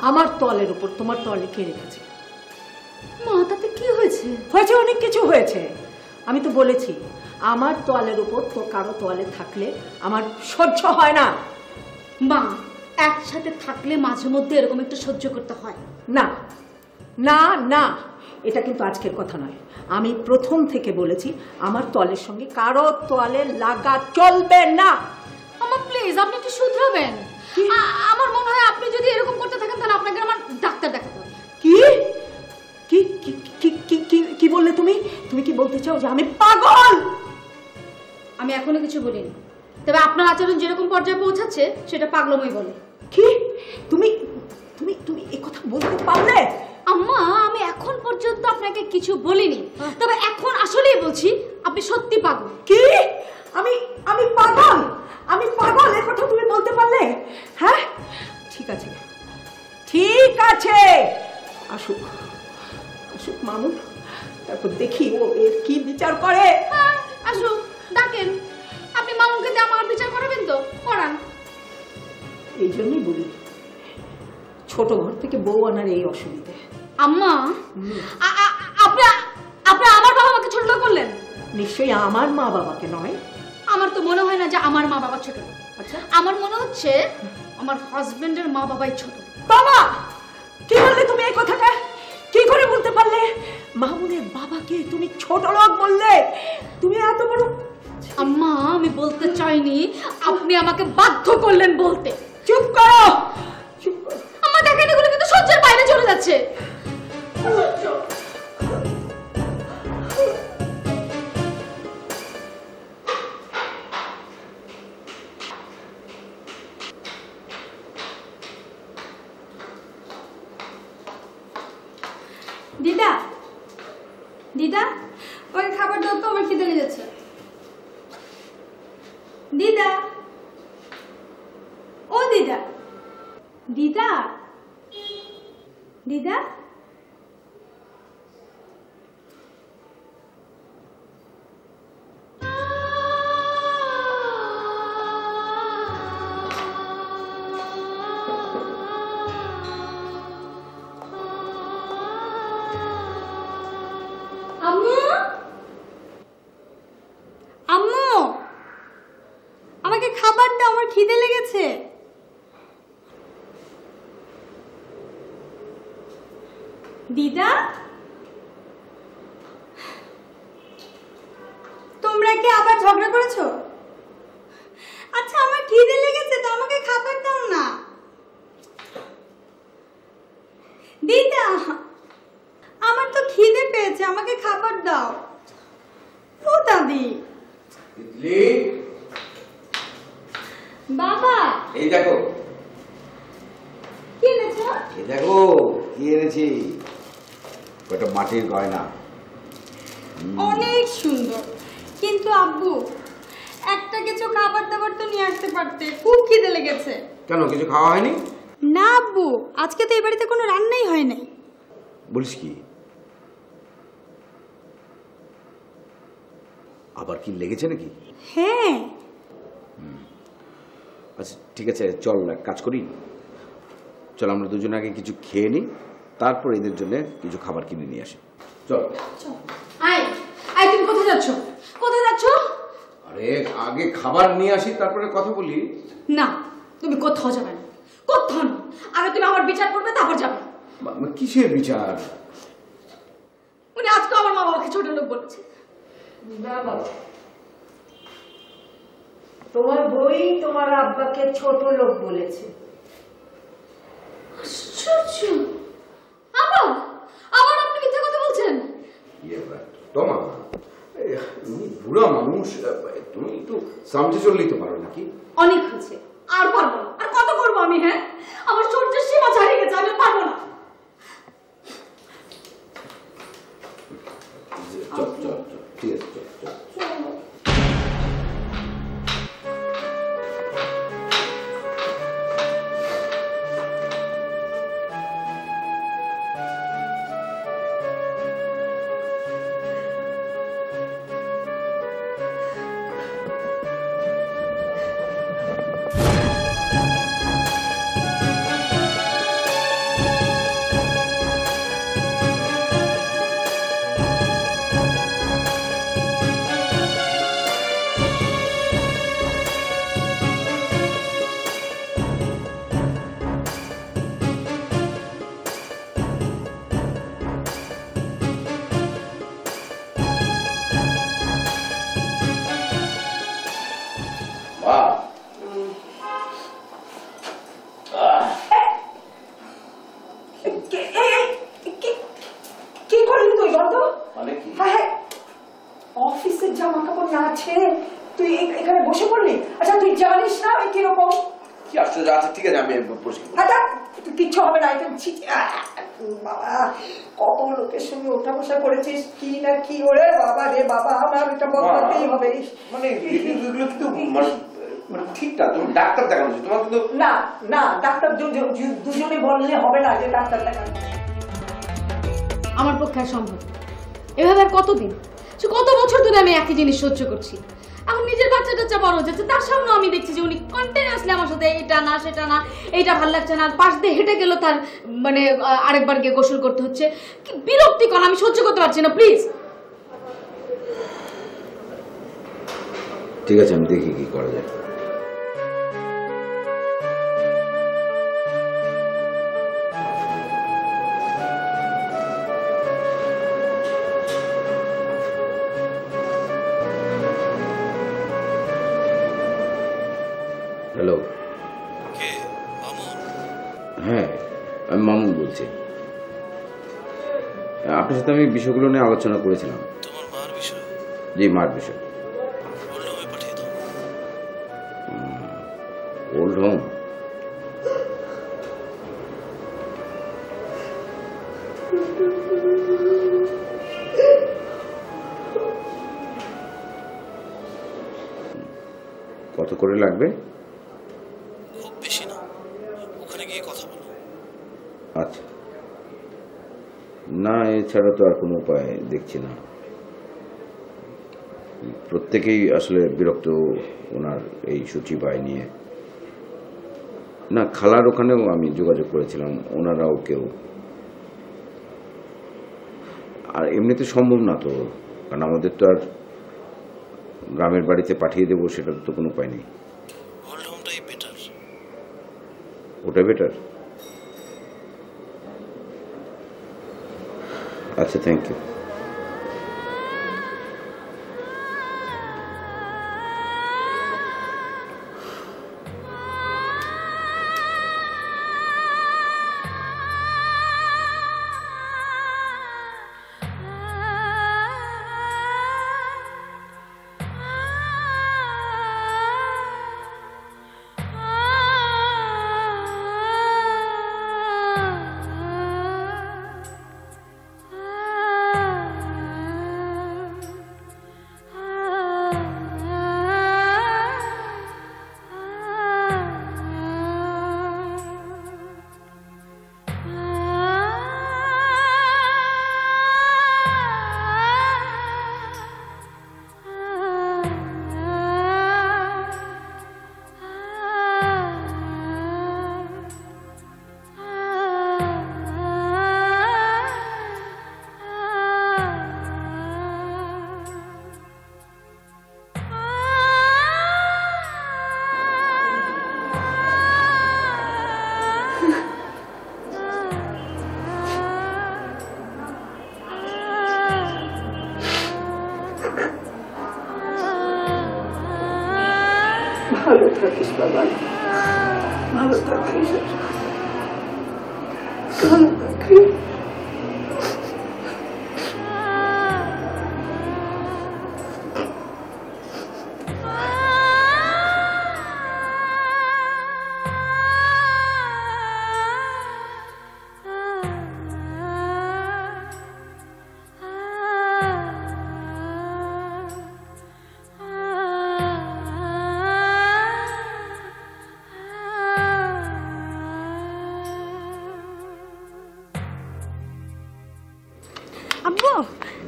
আমার তোয়ালের উপর তোমার তোয়ালে কে রেখেছে? মা তাতে কি হয়েছে? হয়েছে, অনেক কিছু হয়েছে। আমি তো বলেছি আমার তোয়ালের উপর তো কারো তোয়ালে থাকলে আমার সহ্য হয় না। মা একসাথে থাকলে মাঝে মধ্যে এরকম একটু সহ্য করতে হয়। না না না, এটা কিন্তু আজকের কথা নয়। আমি প্রথম থেকে বলেছি আমার তোয়ালের সঙ্গে কারো তোয়ালে লাগা চলবে না। আমার প্লিজ আপনি একটু শুধরাবেন। আমার মনে হয় আপনি যদি এরকম করতে থাকেন তাহলে আপনাকে আমার ডাক্তার দেখাতে হবে। কি কি কি কি কি কি বললে তুমি? তুমি কি বলতে চাও যে আমি পাগল? আমি এখনো কিছু বলিনি, তবে আপনার আচরণ যেরকম পর্যায়ে পৌঁছাচ্ছে সেটা পাগলামই বলে। কি তুমি তুমি তুমি এই কথা বলতে পারলে? আম্মা আমি এখন পর্যন্ত আপনাকে কিছু বলিনি, তবে এখন আসলেই বলছি আপনি সত্যি পাগল। কি? আমি আমি পাগল? আমি পাগল এ কথা তুমি বলতে পারলে? হ্যাঁ ঠিক আছে, ঠিক আছে, আসুক আসুক মামুন, তারপর দেখি ও এর কি বিচার করে। হ্যাঁ আসুক, ডাকেন। আপনি মামুনকে দিয়ে আমার বিচার করাবেন তো করান। এই জন্যই বলি ছোট ঘর থেকে বউ আনার এই অসুবিধে। আম্মা আপনি আপনি আমার বাবা মাকে ছোট করলেন। নিশ্চয়ই আমার মা বাবাকে নয়। আমার তো মনে হয় না যে আমার মা বাবা ছোট। আচ্ছা আমার মনে হচ্ছে আমার হাজবেন্ডের মা বাবাই ছোট। বাবা কি বললে তুমি এই কথাটা? কি করে বলতে পারলে? মামুনের বাবাকে তুমি ছোট লোক বললে? তুমি এত বড়। আম্মা আমি বলতে চাইনি, আপনি আমাকে বাধ্য করলেন বলতে। চুপ করো, চুপ করো। আম্মা দেখেন এগুলো কিন্তু সহ্যের বাইরে চলে যাচ্ছে। দিদা দিদা ওই খাবার দাও তো, আমার খিদে লেগে যাচ্ছে। দিদা ও দিদা দিদা দিদা আম্মু আম্মু আমাকে খাবার দাও, আমার খিদে লেগেছে। দিদা তোমরা কি আবার ঝগড়া করেছো? আচ্ছা আমার খিদে লেগেছে তো আমাকে খাবার দাও না। দিদা আমার তো খিদে পেয়েছে, আমাকে খাবার দাও। ও দাদি তিতলি বাবা এই দেখো, কি এনেছো? এই দেখো কি এনেছি, ওটা মাটির গয়না। অনেক সুন্দর, কিন্তু আব্বু একটা কিছু খাবার দাবার তো নিয়ে আসতে পারতে, খুব খিদে লেগেছে। কেন কিছু খাওয়া হয়নি? না আব্বু আজকে তো এই বাড়িতে কোনো রান্নাই হয় নাই। বলিস কি? আবার কি লেগেছে নাকি? হ্যাঁ আচ্ছা ঠিক আছে, চল এক কাজ করি, চল আমরা দুজনে আগে কিছু খেয়ে নিই, তারপর এদের জন্য কিছু খাবার কিনে নিয়ে আসি। চল। আয় আয়, তুমি কোথায় যাচ্ছ? কোথায় যাচ্ছ? আরে আগে খাবার নিয়ে আসি তারপরে কথা বলি। না তুমি কোথাও যাবে না, কোথাও না। আগে তুমি আমার বিচার করবে তারপর যাবে। কিসের বিচার? উনি আজকে আমার মা বাবাকে ছোট লোক বলেছে। বাবা তোমার বই তোমার আব্বাকে ছোট লোক বলেছে। আশ্চর্য, আবার আবার আপনি মিথ্যা কথা বলছেন। তোমা তুমি বুড়া মানুষ, তুমি একটু সামঝে চললেই তো পারো নাকি? অনেক হয়েছে, আর পারবো না। আর কত করবো আমি? হ্যাঁ আমার সহ্যের সীমা ছাড়িয়ে গেছে, আমি পারবো না। চল চল চল, ঠিক আছে চল চল। আচ্ছা তুই জানিস না আমি কিরকম? কি আশ্চর্য! আচ্ছা ঠিক আছে, আমি পরিষ্কার করছি। আচ্ছা কিচ্ছু হবে না, একদম বাবা কত লোকের সঙ্গে ওঠা বসা করেছিস, কি না কি ওরে বাবা রে বাবা, আমার এটা বলতেই হবে। মানে এগুলো কিন্তু মানে ঠিক না, তুমি ডাক্তার দেখানো উচিত তোমার। কিন্তু না না, ডাক্তার দুজনে বললে হবে না যে ডাক্তার দেখানো। আমার পক্ষে আর সম্ভব না। এভাবে আর কতদিন, কত বছর ধরে আমি একই জিনিস সহ্য করছি। এখন নিজের বাচ্চা টাচ্চা বড় হচ্ছে, তার সামনেও আমি দেখছি যে উনি কন্টিনিউয়াসলি আমার সাথে এটা না সেটা না, এইটা ভালো লাগছে না, পাশ দিয়ে হেঁটে গেল তার মানে আরেকবার গিয়ে গোসল করতে হচ্ছে। কি বিরক্তিকর, আমি সহ্য করতে পারছি না, প্লিজ। ঠিক আছে, আমি দেখি কি করা যায়। হ্যালো, হ্যাঁ আমি মামুন বলছি। আপনার সাথে আমি বিষয়গুলো নিয়ে আলোচনা করেছিলাম। তোমার মার বিষয়? জি, মার বিষয়। ওল্ড হোমে পাঠিয়ে দাও। Old home? কত করে লাগবে? খুব বেশি না, ওখানে গিয়ে কথা বলো। আচ্ছা, না এছাড়া তো আর কোনো উপায় দেখছি না। প্রত্যেকেই আসলে বিরক্ত ওনার এই সূচিবায় নিয়ে। না, খালার ওখানেও আমি যোগাযোগ করেছিলাম, ওনারাও কেউ। আর এমনিতে সম্ভব না তো, কারণ আমাদের তো আর গ্রামের বাড়িতে পাঠিয়ে দেবো সেটার তো কোনো উপায় নেই। ওল্ড হোমটাই বেটার। ওটা বেটার? আচ্ছা, থ্যাংক ইউ। ভালো থাকিস বাবা, ভালো থাকিস, ভালো থাকিস। আব্বু,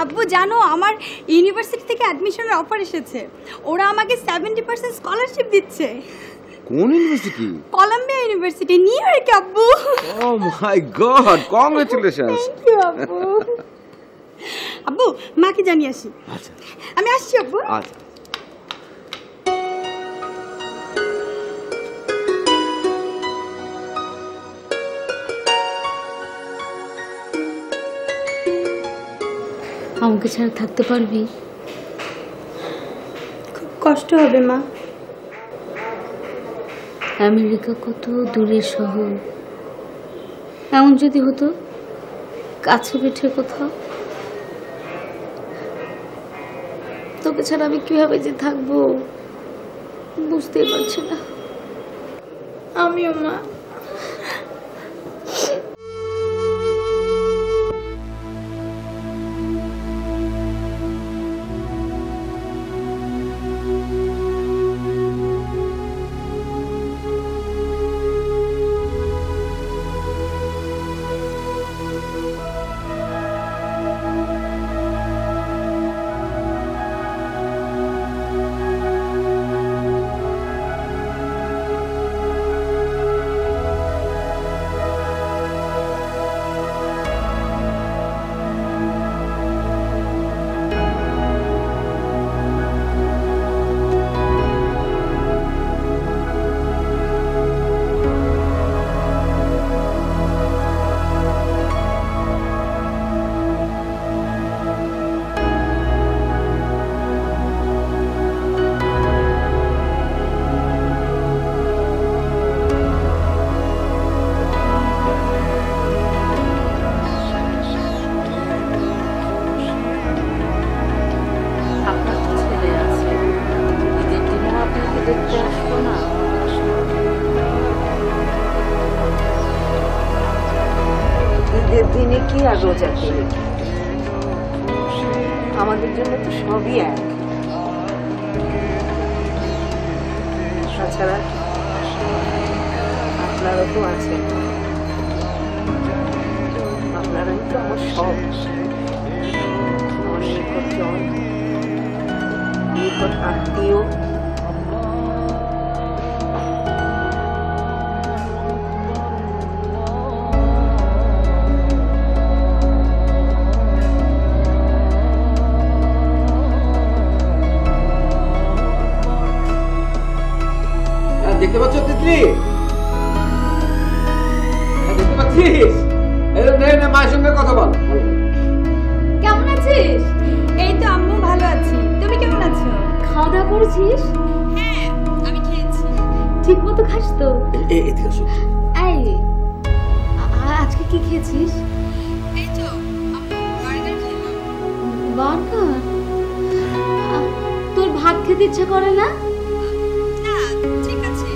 আব্বু জানো আমার ইউনিভার্সিটি থেকে অ্যাডমিশনের অফার এসেছে। ওরা আমাকে 70% স্কলারশিপ দিচ্ছে। কোন ইউনিভার্সিটি? কলাম্বিয়া ইউনিভার্সিটি, নিউ ইয়র্কে আব্বু। ও মাই গড, কংগ্রেচুলেশনস। থ্যাংক ইউ আব্বু। আব্বু, মাকে জানিয়ে আসি। আচ্ছা, আমি আসছি আব্বু। আচ্ছা। আমাকে ছাড়া থাকতে পারবি? খুব কষ্ট হবে মা। আমেরিকা কত দূরের শহর, এমন যদি হতো কাছে পিঠে কোথাও, তোকে ছাড়া আমি কিভাবে যে থাকবো? বুঝতেই পারছি না। আমিও মা। ঈদের দিনে কি আর রোজা করি, আমাদের জন্য তো সবই এক। তাছাড়া আপনারও তো আছেন, আপনারাই তো আমার সব, আমার নিকটজন, নিকট আত্মীয়। দেখতে পাচ্ছ তিতলি? দেখতে পাচ্ছিস? মায়ের সঙ্গে কথা বল। কেমন আছিস? এই তো আম্মু, ভালো আছি। তুমি কেমন আছো? খাওয়া দাওয়া করেছিস? হ্যাঁ, আমি খেয়েছি। ঠিক মতো খাস তো? এদিকে আসো। এই আজকে কি খেয়েছিস? এই তো আম্মু, বার্গার খেলাম। বার্গার? তোর ভাত খেতে ইচ্ছা করে না? না, ঠিক আছে।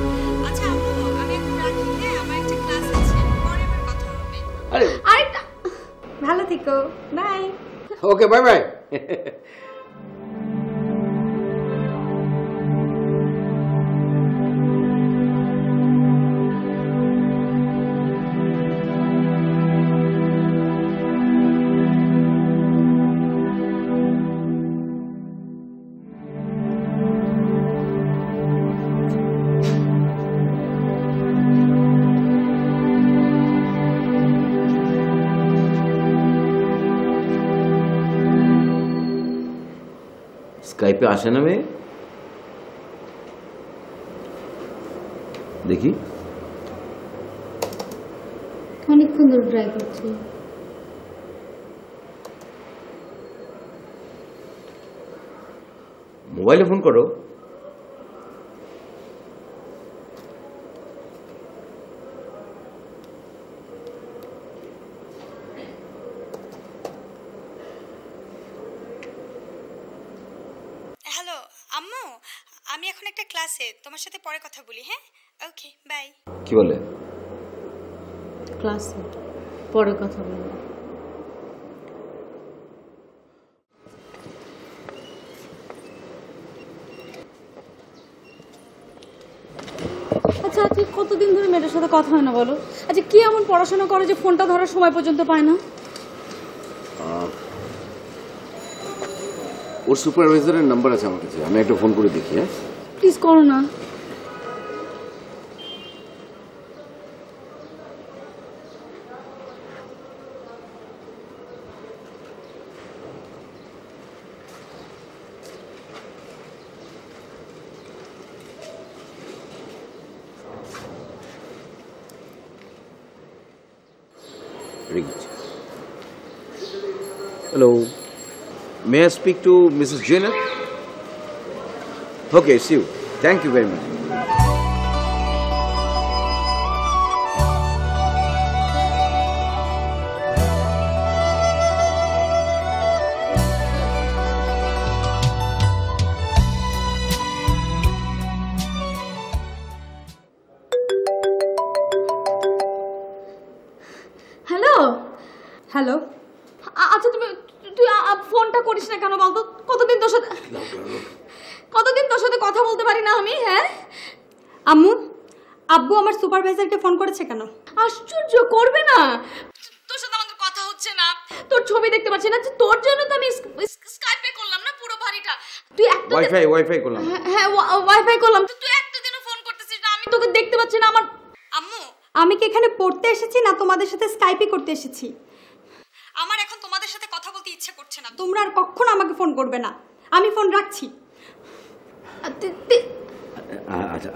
আচ্ছা আম্মু, আমি এখন রাখি। হ্যাঁ, আমার একটা ক্লাস আছে, পরে আবার কথা হবে। আরে আরেকটা। ভালো থেকো, বাই। Okay, bye bye. স্কাইপে আসে না মেয়ে? দেখি। অনেকক্ষণ ধরে ট্রাই করছি। মোবাইলে ফোন করো। হ্যালো আম্মু, আমি এখন একটা ক্লাসে, তোমার সাথে পরে কথা বলি। হ্যাঁ, ওকে, বাই। কি বলে? ক্লাসে পরে কথা বলবো। আচ্ছা আজকে কতদিন ধরে মেয়েটার সাথে কথা হয় না বলো? আচ্ছা কি এমন পড়াশোনা করে যে ফোনটা ধরার সময় পর্যন্ত পায় না? ওর সুপারভাইজারের নাম্বার আছে আমার কাছে, আমি একটা ফোন করে দেখি। হ্যাঁ প্লিজ করো না। Hello. May I speak to Mrs. Janet? Okay, see you. Thank you very much. Hello. আচ্ছা তুই ফোনটা করিস না কেন বলতো? কতদিন তোর সাথে কথা বলতে পারি না আমি? হ্যাঁ আম্মু, আব্বু আমার সুপারভাইজারকে ফোন করেছে কেন? আশ্চর্য, করবে না? তোর সাথে আমাদের কথা হচ্ছে না, তোর ছবি দেখতে পাচ্ছি না, তোর জন্য তো আমি স্কাইপে করলাম না পুরো বাড়িটা। তুই একটা ওয়াইফাই করলাম। হ্যাঁ ওয়াইফাই করলাম, তুই একটা দিনও ফোন করতেছিস না, আমি তোকে দেখতে পাচ্ছি না। আমার আম্মু, আমি কি এখানে পড়তে এসেছি না তোমাদের সাথে স্কাইপে করতে এসেছি? আমার এখন তোমাদের সাথে কথা বলতে ইচ্ছে করছে না, তোমরা আর কখনো আমাকে ফোন করবে না। আমি ফোন রাখছি। আচ্ছা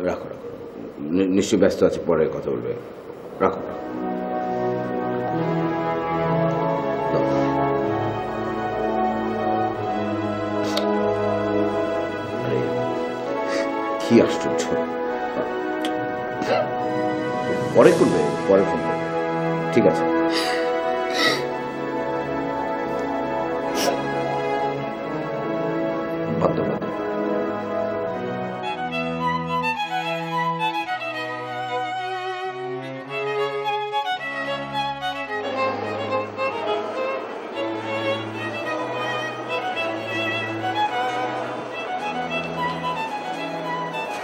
রাখো, নিশ্চয়ই ব্যস্ত আছে, পরে কথা বলবে। রাখো। কি আশ্চর্য, পরে করবে, পরে ফোন করবে, ঠিক আছে? বাধ্য।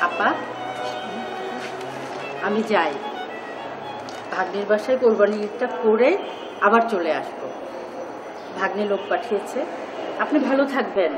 আপা, আমি যাই, ভাগ্নের বাসায় কোরবানি ঈদটা করে আবার চলে আসবো। ভাগ্নে লোক পাঠিয়েছে, আপনি ভালো থাকবেন।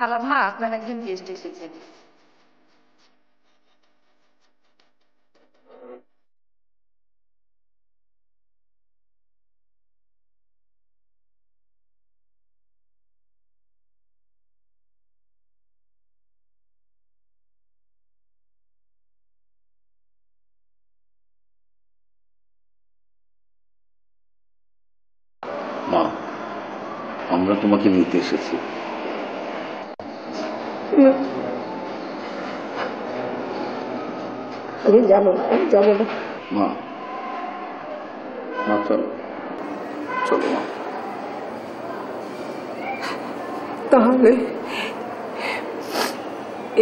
খালাম্মা, আপনার একজন গেস্ট এসেছেন। মা, আমরা তোমাকে নিতে এসেছি। আমি যাবো না, মা, চলো চলো মা। তাহলে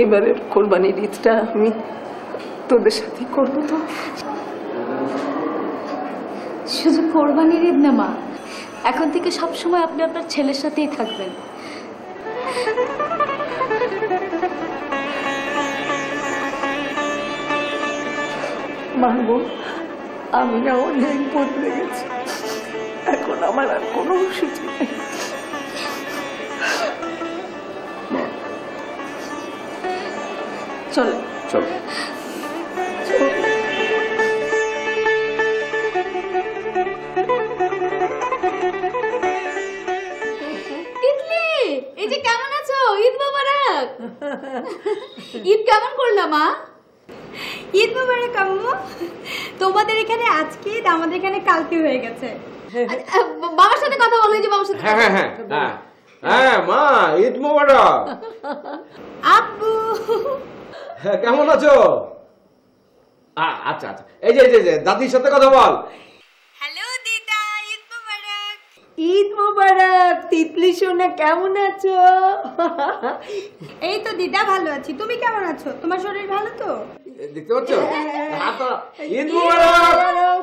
এবারের কোরবানির ঈদটা আমি তোদের সাথে করবো তো? শুধু কোরবানির ঈদ না মা, এখন থেকে সবসময় আপনি আপনার ছেলের সাথেই থাকবেন। মানবো, আমি না অনেক বদলে গেছি, এখন আমার আর কোনো সুযোগ নেই। চলো চলো। তিতলি, এই যে কেমন আছো? ঈদ মোবারক। ঈদ কেমন করলা মা? ঈদ মোবারক আম্মু। তোমাদের এখানে আজকে ঈদ, আমাদের এখানে কালকে হয়ে গেছে। বাবার সাথে কথা বলো, যে বাবার সাথে। হ্যাঁ মা, ঈদ মোবারক। আব্বু, কেমন আছো? আচ্ছা আচ্ছা, এই যে দাদির সাথে কথা বল। হ্যালো দিদা, ঈদ মোবারক। ঈদ মোবারক। তিতলি সোনা কেমন আছো? এই তো দিদা, ভালো আছি। তুমি কেমন আছো? তোমার শরীর ভালো তো? দেখতে পাচ্ছ? ঈদ মোবারক।